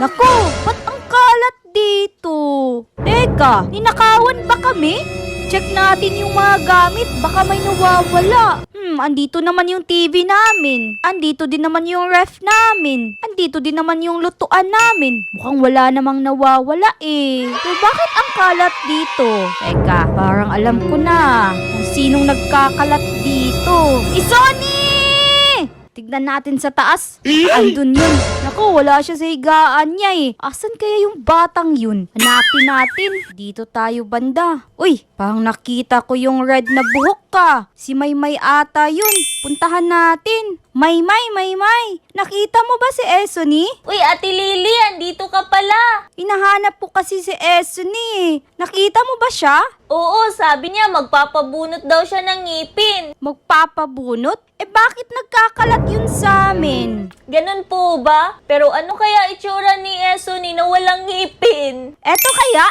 Naku, ba't ang kalat dito? Teka, ninakawan ba kami? Check natin yung mga gamit, baka may nawawala. Andito naman yung TV namin. Andito din naman yung ref namin. Andito din naman yung lutuan namin. Mukhang wala namang nawawala eh. So bakit ang kalat dito? Teka, parang alam ko na kung sinong nagkakalat dito. Isoni! Tignan natin sa taas. Andun yun. Naku, wala siya sa higaan niya eh. Asan kaya yung batang yun? Hanapin natin. Dito tayo banda. Uy, parang nakita ko yung red na buhok ka. Si Maymay ata yun. Puntahan natin. Maymay. Nakita mo ba si Esony? Uy, Ate Lily, andito ka pala. Hinahanap ko kasi si Esony eh. Nakita mo ba siya? Oo, sabi niya magpapabunot daw siya ng ngipin. Magpapabunot? Eh bakit nagkakalat yun sa amin? Ganun po ba? Pero ano kaya itsura ni Esony na walang ngipin? Eto kaya?